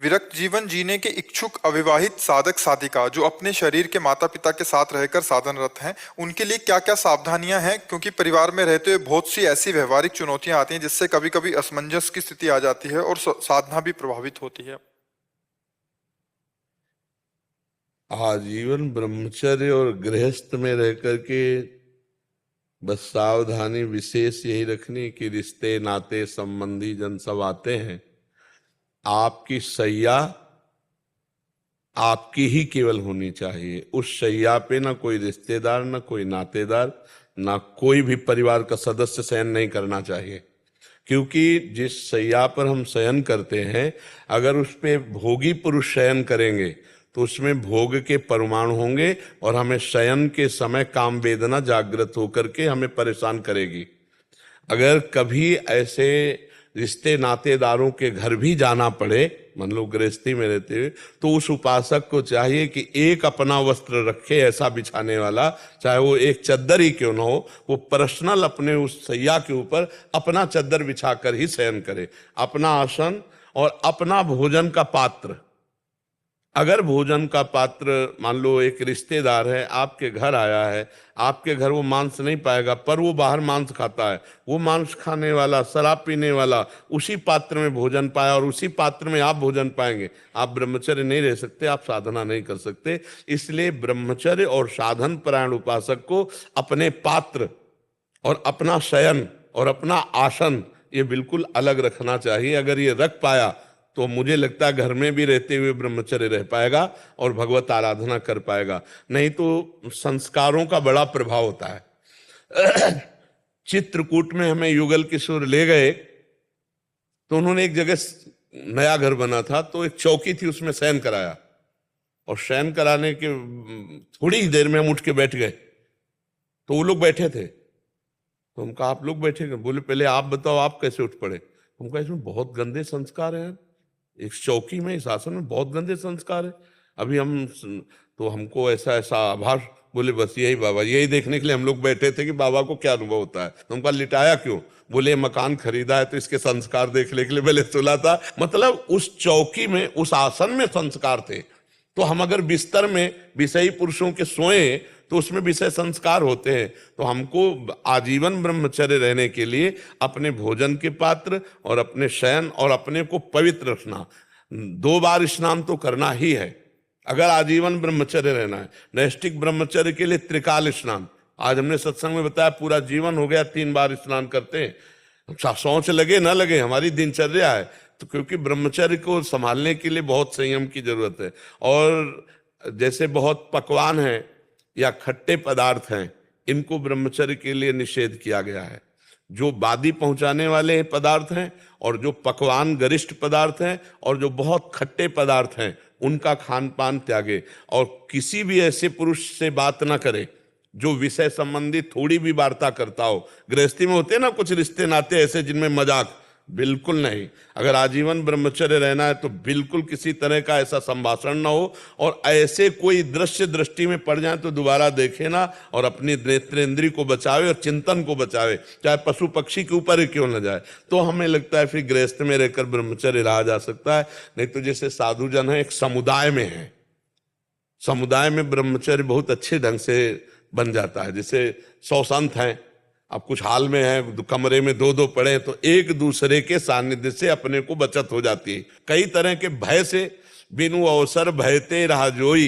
विरक्त जीवन जीने के इच्छुक अविवाहित साधक साधिका जो अपने शरीर के माता पिता के साथ रहकर साधनरत हैं, उनके लिए क्या क्या सावधानियां हैं? क्योंकि परिवार में रहते हुए बहुत सी ऐसी व्यवहारिक चुनौतियां आती हैं जिससे कभी कभी असमंजस की स्थिति आ जाती है और साधना भी प्रभावित होती है। आजीवन ब्रह्मचर्य और गृहस्थ में रह करके बस सावधानी विशेष यही रखनी कि रिश्ते नाते संबंधी जन सब आते हैं, आपकी सैया आपकी ही केवल होनी चाहिए। उस शैया पे ना कोई रिश्तेदार, ना कोई नातेदार, ना कोई भी परिवार का सदस्य शयन नहीं करना चाहिए। क्योंकि जिस शैया पर हम शयन करते हैं, अगर उस पे भोगी पुरुष शयन करेंगे तो उसमें भोग के परमाणु होंगे और हमें शयन के समय काम वेदना जागृत होकर के हमें परेशान करेगी। अगर कभी ऐसे रिश्ते नातेदारों के घर भी जाना पड़े, मान लो गृहस्थी में रहते हुए, तो उस उपासक को चाहिए कि एक अपना वस्त्र रखे ऐसा बिछाने वाला, चाहे वो एक चद्दर ही क्यों ना हो, वो पर्सनल अपने उस सैया के ऊपर अपना चद्दर बिछाकर ही शयन करे। अपना आसन और अपना भोजन का पात्र, अगर भोजन का पात्र मान लो एक रिश्तेदार है आपके घर आया है, आपके घर वो मांस नहीं पाएगा पर वो बाहर मांस खाता है, वो मांस खाने वाला, शराब पीने वाला उसी पात्र में भोजन पाया और उसी पात्र में आप भोजन पाएंगे, आप ब्रह्मचर्य नहीं रह सकते, आप साधना नहीं कर सकते। इसलिए ब्रह्मचर्य और साधन परायण उपासक को अपने पात्र और अपना शयन और अपना आसन ये बिल्कुल अलग रखना चाहिए। अगर ये रख पाया तो मुझे लगता है घर में भी रहते हुए ब्रह्मचर्य रह पाएगा और भगवत आराधना कर पाएगा। नहीं तो संस्कारों का बड़ा प्रभाव होता है। चित्रकूट में हमें युगल किशोर ले गए तो उन्होंने एक जगह नया घर बना था, तो एक चौकी थी, उसमें शयन कराया और शयन कराने के थोड़ी ही देर में हम उठ के बैठ गए तो वो लोग बैठे थे। तो हम कहा आप लोग बैठे? बोले पहले आप बताओ आप कैसे उठ पड़े? हम कहा इसमें बहुत गंदे संस्कार हैं, एक चौकी में, इस आसन में बहुत गंदे संस्कार है। अभी हम तो हमको ऐसा ऐसा आभास, बोले बस यही बाबा, यही देखने के लिए हम लोग बैठे थे कि बाबा को क्या अनुभव होता है। तो हमको लिटाया क्यों? बोले मकान खरीदा है तो इसके संस्कार देखने के लिए पहले सुला था। मतलब उस चौकी में, उस आसन में संस्कार थे। तो हम अगर बिस्तर में विषयी पुरुषों के सोए तो उसमें विषय संस्कार होते हैं। तो हमको आजीवन ब्रह्मचर्य रहने के लिए अपने भोजन के पात्र और अपने शयन और अपने को पवित्र रखना, 2 बार स्नान तो करना ही है अगर आजीवन ब्रह्मचर्य रहना है। नैष्ठिक ब्रह्मचर्य के लिए त्रिकाल स्नान, आज हमने सत्संग में बताया, पूरा जीवन हो गया 3 बार स्नान करते हैं। सोच लगे ना लगे हमारी दिनचर्या है। तो क्योंकि ब्रह्मचर्य को संभालने के लिए बहुत संयम की जरूरत है। और जैसे बहुत पकवान हैं या खट्टे पदार्थ हैं, इनको ब्रह्मचर्य के लिए निषेध किया गया है। जो बादी पहुंचाने वाले पदार्थ हैं और जो पकवान गरिष्ठ पदार्थ हैं और जो बहुत खट्टे पदार्थ हैं, उनका खान पान त्यागे। और किसी भी ऐसे पुरुष से बात ना करे जो विषय संबंधी थोड़ी भी वार्ता करता हो। गृहस्थी में होते हैं ना कुछ रिश्ते नाते ऐसे जिनमें मजाक, बिल्कुल नहीं। अगर आजीवन ब्रह्मचर्य रहना है तो बिल्कुल किसी तरह का ऐसा संभाषण ना हो, और ऐसे कोई दृश्य दृष्टि में पड़ जाए तो दोबारा देखे ना, और अपनी नेत्रेंद्री को बचावे और चिंतन को बचावे, चाहे पशु पक्षी के ऊपर ही क्यों न जाए। तो हमें लगता है फिर गृहस्थ में रहकर ब्रह्मचर्य रहा जा सकता है। नहीं तो जैसे साधु जन है, एक समुदाय में है, समुदाय में ब्रह्मचर्य बहुत अच्छे ढंग से बन जाता है। जैसे 100 संत हैं, अब कुछ हाल में है, कमरे में 2-2 पड़े, तो एक दूसरे के सानिध्य से अपने को बचत हो जाती है। कई तरह के भय से, बिनु अवसर भयते रहा जोई,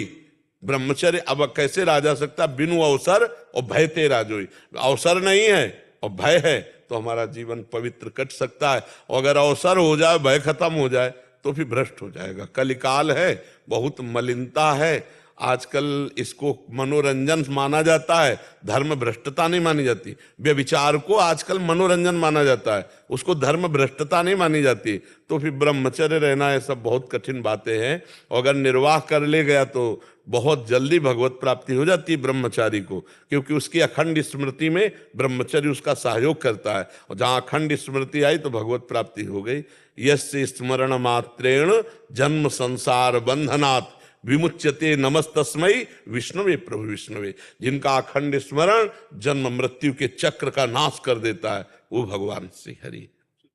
ब्रह्मचर्य अब कैसे रहा जा सकता? बिनु अवसर और भयते रहा जोई। अवसर नहीं है और भय है तो हमारा जीवन पवित्र कट सकता है। और अगर अवसर हो जाए, भय खत्म हो जाए तो फिर भ्रष्ट हो जाएगा। कलिकाल है, बहुत मलिनता है। आजकल इसको मनोरंजन माना जाता है, धर्म भ्रष्टता नहीं मानी जाती। व्यभिचार को आजकल मनोरंजन माना जाता है, उसको धर्म भ्रष्टता नहीं मानी जाती। तो फिर ब्रह्मचर्य रहना, ये सब बहुत कठिन बातें हैं। और अगर निर्वाह कर ले गया तो बहुत जल्दी भगवत प्राप्ति हो जाती है ब्रह्मचारी को, क्योंकि उसकी अखंड स्मृति में ब्रह्मचर्य उसका सहयोग करता है। और जहाँ अखंड स्मृति आई तो भगवत प्राप्ति हो गई। यस्य स्मरण मात्रेण जन्म संसार बंधनात् विमुच्यते नमस्तस्मै विष्णुवे प्रभु विष्णुवे। जिनका अखंड स्मरण जन्म मृत्यु के चक्र का नाश कर देता है, वो भगवान श्री हरि।